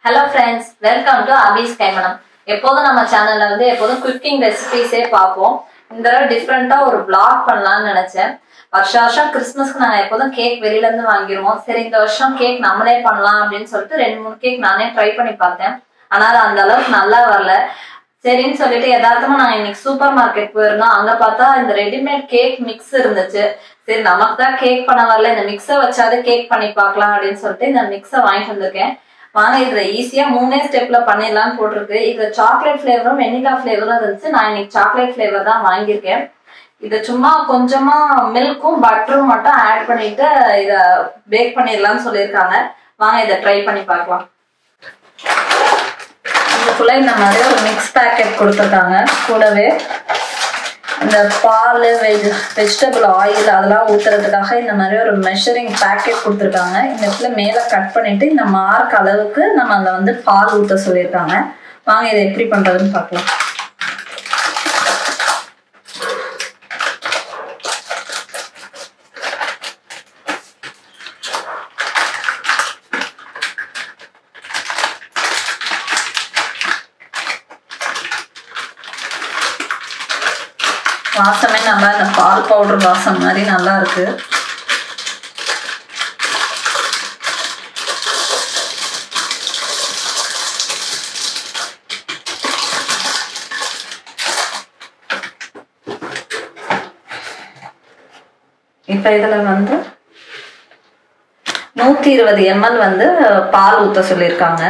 Hello friends, welcome to Abhi's Kaimanam. எப்போதும் நம்ம சேனல்ல வந்து எப்போதும் குக்கிங் ரெசிபிஸே பார்ப்போம். இந்த தடவை டிஃப்ரெண்டா ஒரு vlog பண்ணலாம்னு நினைச்சேன். வருஷம் கிறிஸ்மஸ்க்கு நாங்க எப்போதும் கேக் வெளியில இருந்து வாங்கிடுவோம். சரி இந்த வருஷம் கேக் நம்மளே பண்ணலாம் அப்படின்னு சொல்லிட்டு 2-3 கேக் நானே ட்ரை பண்ணி பார்த்தேன். ஆனா அது அந்த அளவுக்கு நல்லா வரல. சரின்னு சொல்லிட்டு யதார்த்தமா நாங்க இன்னைக்கு சூப்பர் மார்க்கெட் போயிருந்தோம். அங்க பார்த்தா இந்த ரெடிமேட் கேக் மிக்ஸ் இருந்துச்சு. சரி நமக்கு தான் கேக் பண்ண வரல, இந்த மிக்ஸை வச்சாவது கேக் பண்ணி பார்க்கலாம் அப்படின்னு சொல்லிட்டு இந்த மிக்ஸை வாங்கிட்டு வந்திருக்கேன். வாங்க இதுல ஈஸியா 3 ஸ்டெப்ல பண்ணிடலாம்னு போட்டிருக்கு. இதுல சாக்லேட் ஃபிளேவரும் வெனிலா ஃபிளேவரும் இருந்துச்சு. நான் இன்னைக்கு சாக்லேட் ஃபிளேவர் தான் வாங்கியிருக்கேன். இதை சும்மா கொஞ்சமா மில்க்கும் பட்டரும் மட்டும் ஆட் பண்ணிட்டு இதை பேக் பண்ணிடலாம்னு சொல்லியிருக்காங்க. வாங்க இதை ட்ரை பண்ணி பார்க்கலாம். இதுக்குள்ள இந்த மாதிரி ஒரு மிக்ஸ் பேக்கெட் கொடுத்துருக்காங்க. கூடவே இந்த பால் வெஜிடபிள் ஆயில் அதெல்லாம் ஊத்துறதுக்காக இந்த மாதிரி ஒரு மெஷரிங் பேக்கெட் கொடுத்துருக்காங்க. இந்த இடத்துல மேலே கட் பண்ணிட்டு இந்த மார்க் அளவுக்கு நம்ம அதில் வந்து பால் ஊற்ற சொல்லியிருக்காங்க. வாங்க இதை எப்படி பண்றதுன்னு பார்க்கலாம். வாசமே நல்லா இந்த பால் பவுடர் வாசம் மாதிரி நல்லா இருக்கு. இப்ப இதுல வந்து 120 ml வந்து பால் ஊத்த சொல்லியிருக்காங்க.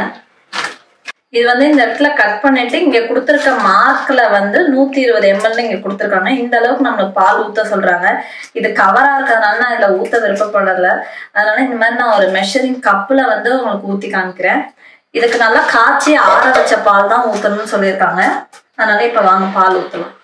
இது வந்து இந்த இடத்துல கட் பண்ணிட்டு இங்க கொடுத்துருக்க மார்க்ல வந்து 120 ml இங்க கொடுத்துருக்காங்க. இந்த அளவுக்கு நம்மளுக்கு பால் ஊத்த சொல்றாங்க. இது கவரா இருக்கிறதுனால நான் இதுல ஊத்த விருப்பப்படல. அதனால இந்த மாதிரி நான் ஒரு மெஷரிங் கப்ல வந்து உங்களுக்கு ஊத்தி காமிக்கிறேன். இதுக்கு நல்லா காய்ச்சி ஆற வச்ச பால் தான் ஊத்தணும்னு சொல்லியிருக்காங்க. அதனால இப்ப வாங்க பால் ஊத்தலாம்.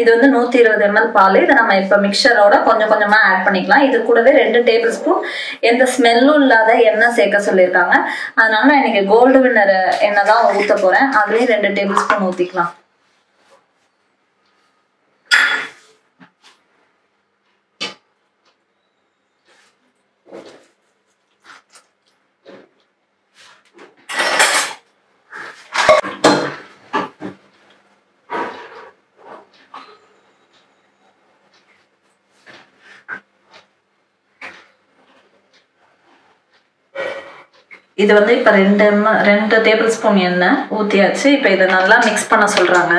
இது வந்து 120 ml பால். இதை நம்ம இப்ப மிக்சரோட கொஞ்சம் கொஞ்சமா ஆட் பண்ணிக்கலாம். இது கூடவே 2 டேபிள் ஸ்பூன் எந்த ஸ்மெல்லும் இல்லாத எண்ணெய் சேர்க்க சொல்லியிருக்காங்க. அதனால நான் இன்னைக்கு கோல்டு வின்னர் எண்ணெய் தான் ஊத்த போறேன். அதுலயும் 2 டேபிள் ஸ்பூன் ஊத்திக்கலாம். இது வந்து இப்ப 2 டேபிள் ஸ்பூன் எண்ணெய் ஊத்தியாச்சு. இப்ப இதை நல்லா மிக்ஸ் பண்ண சொல்றாங்க.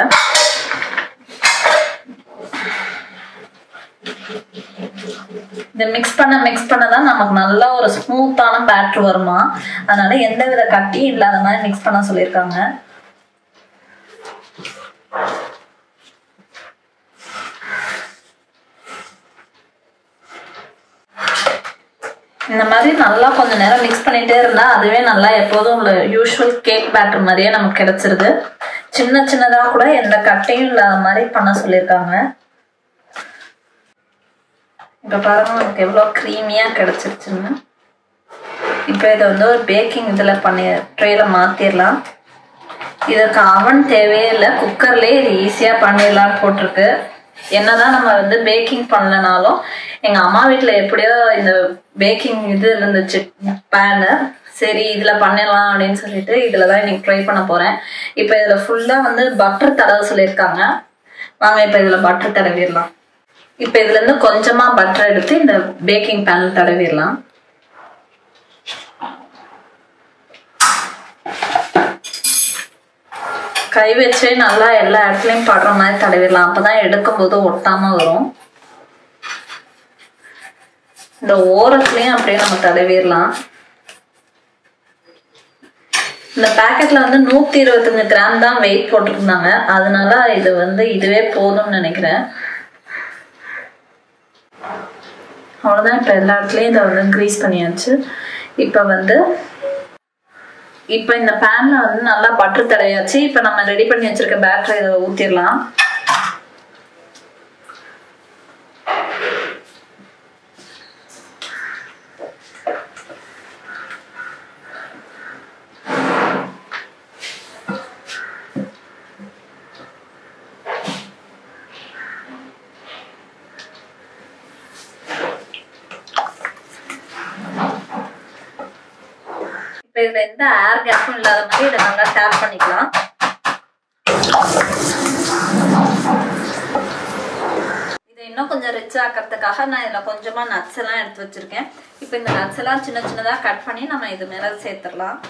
இதை மிக்ஸ் பண்ண தான் நமக்கு நல்லா ஒரு ஸ்மூத்தான பேட்டர் வருமா. அதனால எந்த வித கட்டியும் இல்லாத மாதிரி மிக்ஸ் பண்ண சொல்லியிருக்காங்க. இந்த மாதிரி நல்லா கொஞ்ச நேரம் மிக்ஸ் பண்ணிட்டே இருந்தா அதுவே நல்லா எப்போதும் உள்ள யூஸ்வல் கேக் பேட்டர் மாதிரியே நமக்கு கிடைச்சிருது. சின்னதா கூட எந்த கட்டையும் இல்லாத மாதிரி பண்ண சொல்லியிருக்காங்க. இப்ப பாருங்க நமக்கு எவ்வளவு கிரீமியா கிடைச்சிருச்சுன்னு. இப்ப இதை வந்து ஒரு பேக்கிங் இதுல ட்ரேல மாத்திரலாம். இதுக்கு அவன் தேவையே இல்லை, குக்கர்லயே இது ஈஸியா பண்ணிடலாம்னு போட்டிருக்கு. என்னதான் நம்ம வந்து பேக்கிங் பண்ணலனாலும் எங்க அம்மா வீட்டுல எப்படியோ இந்த பேக்கிங் இது இருந்துச்சு பேனு. சரி இதுல பண்ணிடலாம் அப்படின்னு சொல்லிட்டு இதுலதான் இன்னைக்கு ட்ரை பண்ண போறேன். இப்ப இதுல ஃபுல்லா வந்து பட்டர் தடவை சொல்லியிருக்காங்க. வாங்க இப்ப இதுல பட்டர் தடவிடலாம். இப்ப இதுல இருந்து கொஞ்சமா பட்டர் எடுத்து இந்த பேக்கிங் பேன் தடவிடலாம். கை வச்சு நல்லா எல்லா இடத்துலயும் படுற மாதிரி தடவிடலாம். அப்பதான் எடுக்கும் போது ஒட்டாம வரும். இந்த ஓரத்துலயும் அப்படியே நம்ம தடவிடலாம். இந்த பேக்கெட்ல வந்து 125 கிராம் தான் வெயிட் போட்டிருந்தாங்க. அதனால இது வந்து இதுவே போதும்னு நினைக்கிறேன். அவ்வளவுதான். இப்ப எல்லா இடத்துலயும் இதை வந்து கிரீஸ் பண்ணியாச்சு. இப்ப இந்த பேன்ல வந்து நல்லா பட்டர் தடவியாச்சு. இப்ப நம்ம ரெடி பண்ணி வச்சிருக்க பேட்டரை இதை ஊத்திடலாம். இப்போ இதுல எந்த ஏர் கேப்பும் இல்லாத மாதிரி இதை நல்லா டேப் பண்ணிக்கலாம். இதை இன்னும் கொஞ்சம் ரிச் ஆக்கிறதுக்காக நான் இதில் கொஞ்சமாக நட்ஸ் எல்லாம் எடுத்து வச்சிருக்கேன். இப்போ இந்த நட்ஸ் எல்லாம் சின்ன சின்னதாக கட் பண்ணி நம்ம இது மேலே சேர்த்துடலாம்.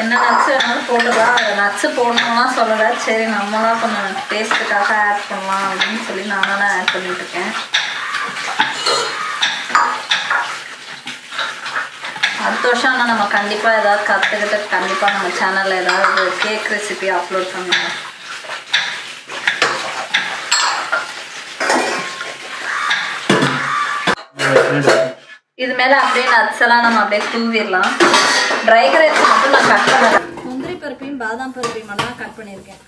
என்ன நட்ஸ் வேணாலும் போட்டுக்கலாம். அந்த நட்ஸ் போடணும்னா சொல்லலை, சரி நம்மளாம் கொஞ்சம் டேஸ்ட்டுக்காக ஆட் பண்ணலாம் அப்படின்னு சொல்லி நானும் ஆட் பண்ணிட்டு இருக்கேன். அடுத்த வருஷம் ஆனால் நம்ம கண்டிப்பாக ஏதாவது கற்றுக்கிட்டு கண்டிப்பாக நம்ம சேனலில் ஏதாவது கேக் ரெசிபி அப்லோட் பண்ணுவோம். இது மேலே அப்படியே நட்ஸ் எல்லாம் நம்ம அப்படியே தூவிடலாம். ட்ரை கிரேப்ஸ் மட்டும் நான் கட் பண்ணல, முந்திரி பருப்பையும் பாதாம் பருப்பையும் மட்டும் தான் கட் பண்ணியிருக்கேன்.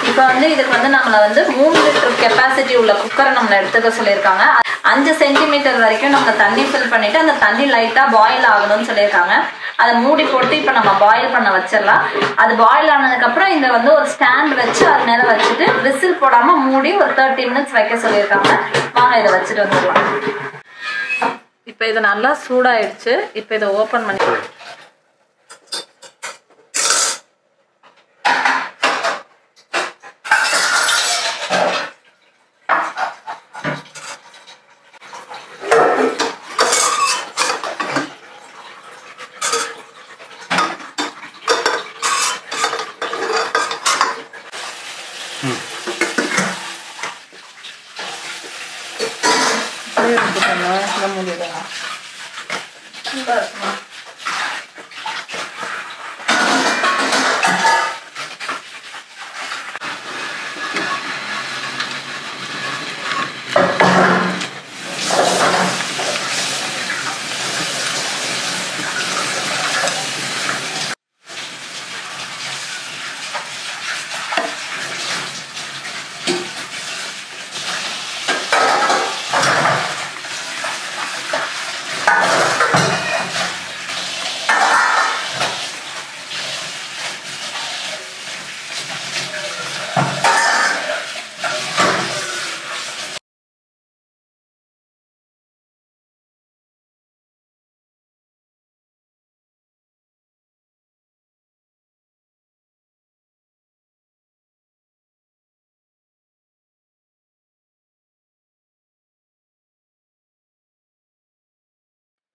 இப்போ வந்து இதுக்கு வந்து நம்மளை வந்து 3 லிட்டர் கெப்பாசிட்டி உள்ள குக்கரை நம்மளை எடுத்துக்க சொல்லியிருக்காங்க. 5 சென்டிமீட்டர் வரைக்கும் நம்ம தண்ணி ஃபில் பண்ணிட்டு அந்த தண்ணி லைட்டாக பாயில் ஆகணும்னு சொல்லியிருக்காங்க. அதை மூடி போட்டு இப்போ நம்ம பாயில் பண்ண வச்சிடலாம். அது பாயில் ஆனதுக்கப்புறம் இதை வந்து ஒரு ஸ்டாண்ட் வச்சு அது மேலே வச்சுட்டு விசில் போடாமல் மூடி ஒரு 30 மினிட்ஸ் வைக்க சொல்லியிருக்காங்க. வாங்க இதை வச்சுட்டு வந்துடலாம். இப்போ இது நல்லா சூடாயிடுச்சு. இப்போ இதை ஓப்பன் பண்ணி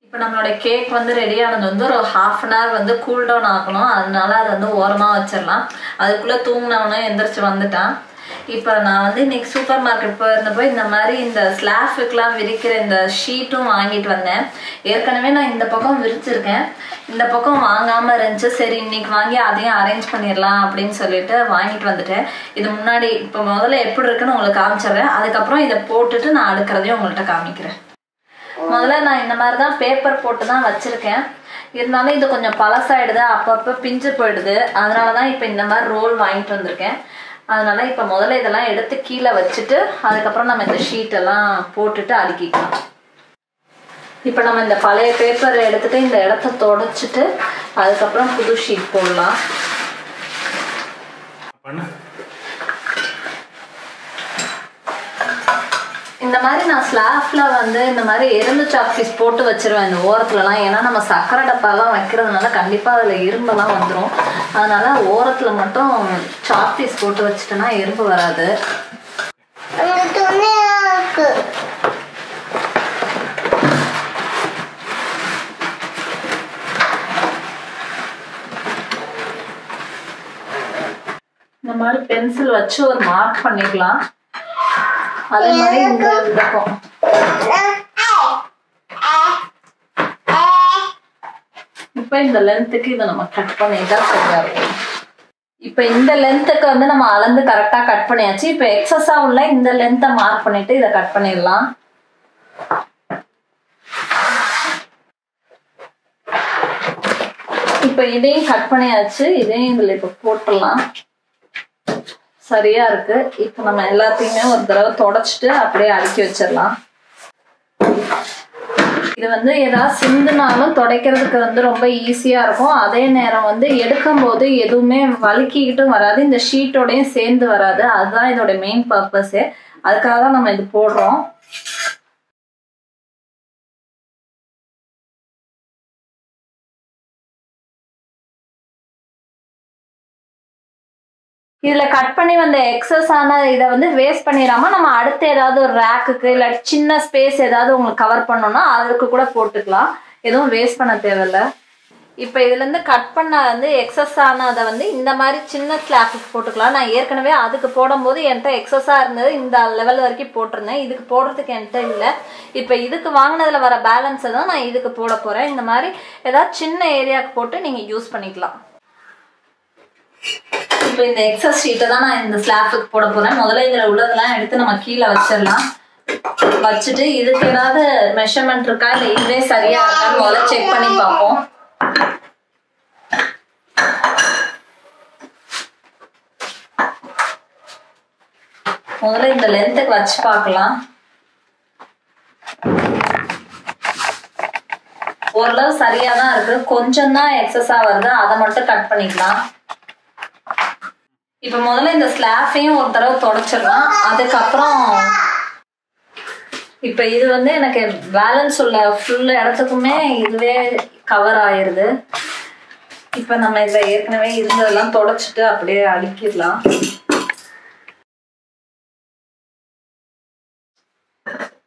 இப்போ நம்மளோட கேக் வந்து ரெடி ஆனது வந்து ஒரு 1/2 அன் ஹவர் வந்து கூல் டவுன் ஆகணும். அதனால அதை வந்து ஓரமாக வச்சிடலாம். அதுக்குள்ளே தூங்கினவனே எந்திரிச்சு வந்துட்டான். இப்போ நான் வந்து இன்னைக்கு சூப்பர் மார்க்கெட் போயிருந்தப்போ இந்த மாதிரி இந்த ஸ்லாஃபுக்கெலாம் விரிக்கிற இந்த ஷீட்டும் வாங்கிட்டு வந்தேன். ஏற்கனவே நான் இந்த பக்கம் விரிச்சிருக்கேன், இந்த பக்கம் வாங்காமல் இருந்துச்சு. சரி இன்னைக்கு வாங்கி அதையும் அரேஞ்ச் பண்ணிடலாம் அப்படின்னு சொல்லிட்டு வாங்கிட்டு வந்துட்டேன். இது முன்னாடி இப்போ முதல்ல எப்படி இருக்குன்னு உங்களுக்கு காமிச்சிடுறேன். அதுக்கப்புறம் இதை போட்டுட்டு நான் அடுக்கிறதையும் உங்கள்கிட்ட காமிக்கிறேன். முதல்ல நான் இந்த மாதிரி தான் பேப்பர் போட்டு தான் வச்சுருக்கேன். இருந்தாலும் இது கொஞ்சம் பழசாயிடுது, அப்பப்போ பிஞ்சு போயிடுது. அதனால தான் இப்போ இந்த மாதிரி ரோல் வாங்கிட்டு வந்திருக்கேன். அதனால இப்போ முதல்ல இதெல்லாம் எடுத்து கீழே வச்சுட்டு அதுக்கப்புறம் நம்ம இந்த ஷீட்டெல்லாம் போட்டுட்டு அடுக்கிக்கலாம். இப்போ நம்ம இந்த பழைய பேப்பரை எடுத்துட்டு இந்த இடத்த தொடச்சிட்டு அதுக்கப்புறம் புது ஷீட் போடலாம். இந்த மாதிரி நான் ஸ்லாப்ல வந்து இந்த மாதிரி எறும்பு சாக்பீஸ் போட்டு வச்சிருவேன் இந்த ஓரத்துலலாம். ஏன்னா நம்ம சக்கரை டப்பாலாம் வைக்கிறதுனால கண்டிப்பாக அதில் எறும்பெல்லாம் வந்துடும். அதனால ஓரத்தில் மட்டும் சாக்பீஸ் போட்டு வச்சுட்டேன்னா எறும்பு வராது. இந்த மாதிரி பென்சில் வச்சு ஒரு மார்க் பண்ணிக்கலாம். அதே மாதிரி இந்த இருக்கும். இப்ப இந்த லென்த்துக்கு இதை நம்ம கட் பண்ணிட்டா சரியா இருக்கும். இப்ப இந்த லென்த்துக்கு வந்து நம்ம அளந்து கரெக்டா கட் பண்ணியாச்சு. இப்ப எக்ஸஸா உள்ள இந்த லென்த்தை மார்க் பண்ணிட்டு இதை கட் பண்ணிடலாம். இப்ப இதையும் கட் பண்ணியாச்சு. இதையும் இதுல இப்ப போட்டுடலாம். சரியா இருக்கு. இப்போ நம்ம எல்லாத்தையுமே ஒரு தடவை தொடச்சிட்டு அப்படியே அடுக்கி வச்சிடலாம். இது வந்து ஏதாவது சிந்துனாலும் துடைக்கிறதுக்கு வந்து ரொம்ப ஈஸியா இருக்கும். அதே நேரம் வந்து எடுக்கும் போது எதுவுமே வலிக்கிட்டும் வராது, இந்த ஷீட்டோடையும் சேர்ந்து வராது. அதுதான் இதோட மெயின் பர்பஸே. அதுக்காக தான் நம்ம இது போடுறோம். இதுல கட் பண்ணி வந்த எக்ஸஸ் ஆன இதை வந்து வேஸ்ட் பண்ணிடாம நம்ம அடுத்து ஏதாவது ஒரு ரேக்குக்கு இல்ல சின்ன ஸ்பேஸ் ஏதாவது உங்களுக்கு கவர் பண்ணோம்னா அதுக்கு கூட போட்டுக்கலாம். எதுவும் வேஸ்ட் பண்ண தேவையில்ல. இப்போ இதுல இருந்து கட் பண்ண வந்து எக்ஸஸ் ஆனதை வந்து இந்த மாதிரி சின்ன ஸ்லாப்புக்கு போட்டுக்கலாம். நான் ஏற்கனவே அதுக்கு போடும்போது என்கிட்ட எக்ஸஸா இருந்தது, இந்த லெவல் வரைக்கும் போட்டிருந்தேன். இதுக்கு போடுறதுக்கு என்கிட்ட இல்லை. இப்போ இதுக்கு வாங்கினதுல வர பேலன்ஸை தான் நான் இதுக்கு போட போறேன். இந்த மாதிரி ஏதாவது சின்ன ஏரியாவுக்கு போட்டு நீங்க யூஸ் பண்ணிக்கலாம். இப்போ இந்த எக்ஸஸ் ஷீட்டை தான் நான் இந்த ஸ்லாப்புக்கு போட போறேன். முதல்ல இதுல உள்ளதெல்லாம் எடுத்து நம்ம கீழே வச்சிடலாம். வச்சுட்டு இதுக்கு ஏதாவது மெஷர்மெண்ட் இருக்கா இல்லை இதுவே சரியா இருக்கான்னு முதல்ல செக் பண்ணி பார்ப்போம். முதல்ல இந்த லென்த்துக்கு வச்சு பார்க்கலாம். ஓரளவு சரியா தான் இருக்கு. கொஞ்சம் தான் எக்ஸஸா வருது, அதை மட்டும் கட் பண்ணிக்கலாம். இப்ப முதல்ல இந்த ஸ்லாப்பையும் ஒரு தடவை தொடச்சிடலாம். அதுக்கப்புறம் இப்ப இது வந்து எனக்கு பேலன்ஸ் உள்ள ஃபுல் இடத்துக்குமே இதுவே கவர் ஆயிருது. இப்ப நம்ம இதுல ஏற்கனவே இருந்ததெல்லாம் தொடச்சிட்டு அப்படியே அடுக்கிடலாம்.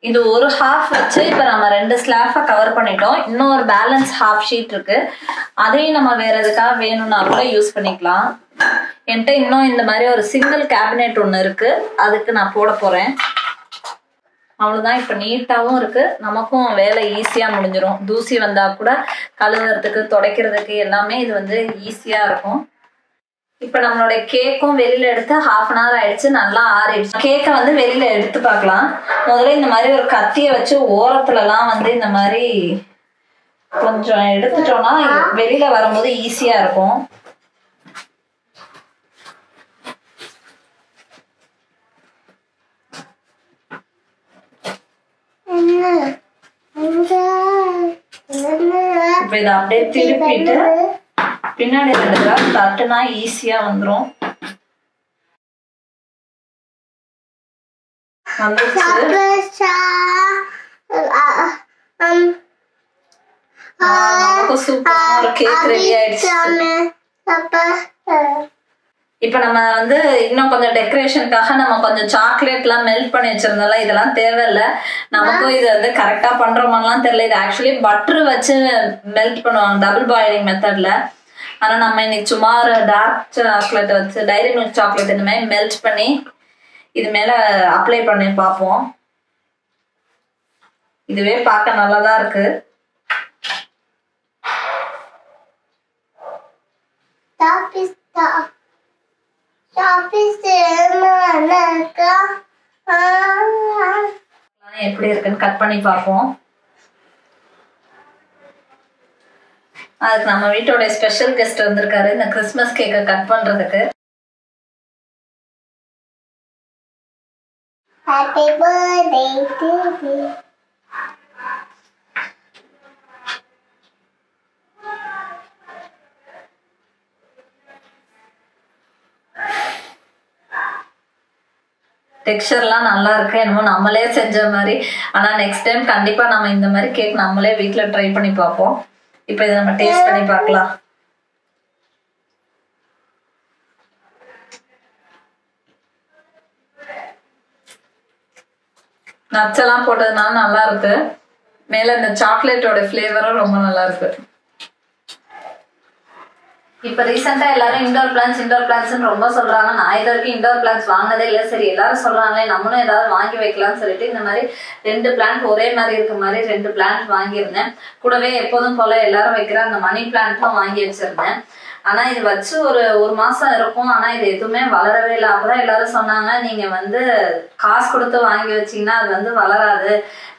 இது ஒரு ஹாஃப் வச்சு இப்ப நம்ம 2 ஸ்லாப்பை கவர் பண்ணிட்டோம். இன்னும் ஒரு பேலன்ஸ் ஹாஃப் ஷீட் இருக்கு. அதையும் நம்ம வேற எதுக்காக வேணும்னா கூட யூஸ் பண்ணிக்கலாம். என்கிட்ட இன்னும் இந்த மாதிரி ஒரு சிங்கிள் கேபினெட் ஒன்று இருக்கு, அதுக்கு நான் போட போறேன். அவ்வளவுதான். இப்ப நீட்டாவும் இருக்கு, நமக்கும் வேலை ஈஸியா முடிஞ்சிடும். தூசி வந்தா கூட கழுவுறதுக்கு துடைக்கிறதுக்கு எல்லாமே இது வந்து ஈஸியா இருக்கும். இப்ப நம்மளுடைய கேக்கும் வெளியில எடுத்து 1/2 hour ஆயிடுச்சு, நல்லா ஆறிடுச்சு. கேக்கை வந்து வெளியில எடுத்து பார்க்கலாம். முதல்ல இந்த மாதிரி ஒரு கத்திய வச்சு ஓரத்துல எல்லாம் வந்து இந்த மாதிரி கொஞ்சம் எடுத்துட்டோம்னா வெளியில வரும்போது ஈஸியா இருக்கும். இப்ப இதை அப்படியே திருப்பிட்டு பின்னாடி 2 தடவை தட்டுனா ஈஸியா வந்துரும். சூப்பர் கேக் ரெடி ஆயிடுச்சு. இப்ப நம்ம வந்து இன்னும் கொஞ்சம் டெக்கரேஷனுக்காக நம்ம கொஞ்சம் சாக்லேட் எல்லாம் மெல்ட் பண்ணி வச்சிருந்தோம்ல, இதெல்லாம் தேவையில்லை. நமக்கும் இது வந்து கரெக்டா பண்றோமாலாம் தெரியல. இது ஆக்சுவலி பட்டர் வச்சு மெல்ட் பண்ணுவாங்க டபுள் பாயிலிங் மெத்தட்ல. ஆனா நம்ம இன்னைக்கு சும்மா ஒரு டார்க் சாக்லேட் வச்சு டைரி மில்க் சாக்லேட் இந்த மாதிரி மெல்ட் பண்ணி இது மேல அப்ளை பண்ணி பார்ப்போம். இதுவே பார்க்க நல்லாதான் இருக்கு. எப்படி இருக்குன்னு கட் பண்ணி பார்ப்போம். அதுக்கு நம்ம வீட்டோட ஸ்பெஷல் கெஸ்ட் வந்திருக்காரு இந்த கிறிஸ்மஸ் கேக்கை கட் பண்றதுக்கு. Happy birthday to you. டெக்ஸ்சர்லாம் நல்லா இருக்கு, என்னமோ நம்மளே செஞ்ச மாதிரி. ஆனா நெக்ஸ்ட் டைம் கண்டிப்பா நம்ம இந்த மாதிரி கேக் நம்மளே வீட்ல ட்ரை பண்ணி பார்ப்போம். இப்போ இதை நம்ம டேஸ்ட் பண்ணி பார்க்கலாம். நட்ஸ் எல்லாம் போட்டதுனால நல்லா இருக்கு. மேல இந்த சாக்லேட்டோட ஃபிளேவரும் ரொம்ப நல்லா இருக்கு. இப்ப ரீசெண்டா எல்லாரும் இண்டோர் பிளான்ஸ் ரொம்ப சொல்றாங்க. நான் இது வரைக்கும் இண்டோர் பிளான்ஸ் வாங்கினதே இல்லை. சரி எல்லாரும் சொல்றாங்களே நம்மளும் ஏதாவது வாங்கி வைக்கலாம்னு சொல்லிட்டு இந்த மாதிரி 2 பிளான்ட் ஒரே மாதிரி இருக்க மாதிரி 2 பிளான்ட் வாங்கியிருந்தேன். கூடவே எப்போதும் போல எல்லாரும் வைக்கிற அந்த மணி பிளான்ட்டும் வாங்கி வச்சிருந்தேன். ஆனா இது வச்சு ஒரு மாசம் இருக்கும். ஆனா இது எதுவுமே வளரவே இல்லை. அப்பதான் எல்லாரும் சொன்னாங்க, நீங்க வந்து காசு கொடுத்து வாங்கி வச்சீங்கன்னா அது வந்து வளராது,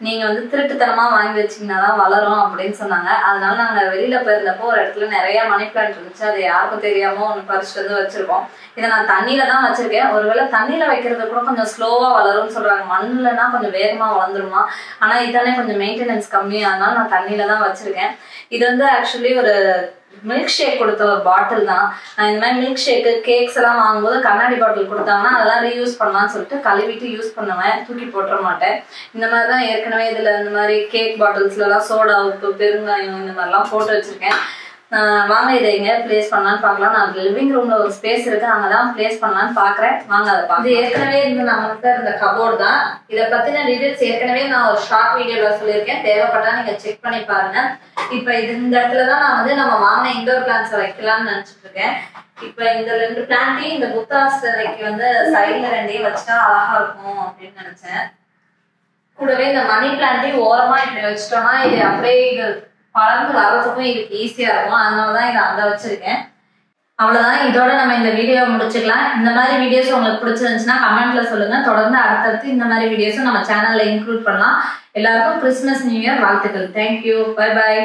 நீங்க வந்து திருட்டுத்தனமா வாங்கி வச்சீங்கன்னா தான் வளரும் அப்படின்னு சொன்னாங்க. அதனால நாங்க வெளியில போயிருந்தப்போ ஒரு இடத்துல நிறைய மணி பிளான்ட் இருந்துச்சு. அது யாருக்கும் தெரியாம ஒண்ணு பறிச்சுட்டு வந்து வச்சிருக்கோம். இதை நான் தண்ணியில தான் வச்சிருக்கேன். ஒருவேளை தண்ணியில வைக்கிறது கூட கொஞ்சம் ஸ்லோவா வளரும்னு சொல்றாங்க. மண்ணுலன்னா கொஞ்சம் வேகமா வளர்ந்துருமா. ஆனா இதானே கொஞ்சம் மெயின்டெனன்ஸ் கம்மி, அதனால நான் தண்ணியில தான் வச்சிருக்கேன். இது வந்து ஆக்சுவலி ஒரு மில்க் ஷேக் கொடுத்த ஒரு பாட்டில் தான். நான் இந்த மாதிரி மில்க் ஷேக்கு கேக்ஸ் எல்லாம் வாங்கும்போது கண்ணாடி பாட்டில் கொடுத்தாங்கன்னா அதெல்லாம் ரீயூஸ் பண்ணலாம்னு சொல்லிட்டு கழுவிட்டு யூஸ் பண்ணுவேன், தூக்கி போட்டுற மாட்டேன். இந்த மாதிரி தான் ஏற்கனவே இதுல இந்த மாதிரி கேக் பாட்டில்ஸ்ல எல்லாம் சோடா, உப்பு, பெருங்காயம் இந்த மாதிரிலாம் போட்டு வச்சிருக்கேன். வாங்க இதை எங்க பிளேஸ் பண்ணலான்னு பார்க்கலாம். நான் லிவிங் ரூம்ல ஒரு ஸ்பேஸ் இருக்கு, அங்கதான் பிளேஸ் பண்ணலான்னு பாக்குறேன். வாங்க அதை பார்க்கலாம். இது ஏற்கனவே இருந்து நம்மகிட்ட இருந்த கபோர்டு தான். இதை பத்தின டீடைல்ஸ் ஏற்கனவே நான் ஒரு ஷார்ட் வீடியோல சொல்லியிருக்கேன், தேவைப்பட்டா நீங்க செக் பண்ணி பாருங்க. இப்ப இந்த இடத்துலதான் நான் வந்து நம்ம வாங்கின இண்டோர் பிளான்ட்ஸ் வைக்கலாம்னு நினைச்சிட்டு இருக்கேன். இப்ப இந்த 2 பிளான்ட்டையும் இந்த புத்தா சிலைக்கு வந்து சைட்ல 2 வச்சுட்டா அழகா இருக்கும் அப்படின்னு நினைச்சேன். கூடவே இந்த மணி பிளான்ட்டையும் ஓரமா இப்படி வச்சுட்டோம்னா இது அப்படியே இது பழங்கள் வர்றதுக்கும் இதுக்கு ஈஸியா இருக்கும். அதனாலதான் இதை அங்க வச்சிருக்கேன். அவ்வளவுதான், இதோட நம்ம இந்த வீடியோ முடிச்சுக்கலாம். இந்த மாதிரி வீடியோஸ் உங்களுக்கு பிடிச்சிருந்துச்சுன்னா கமெண்ட்ல சொல்லுங்க. தொடர்ந்து அடுத்தடுத்து இந்த மாதிரி வீடியோஸும் நம்ம சேனல்ல இன்க்ளூட் பண்ணலாம். எல்லாருக்கும் கிறிஸ்மஸ் நியூ இயர் வாழ்த்துக்கள். Thank you, bye bye.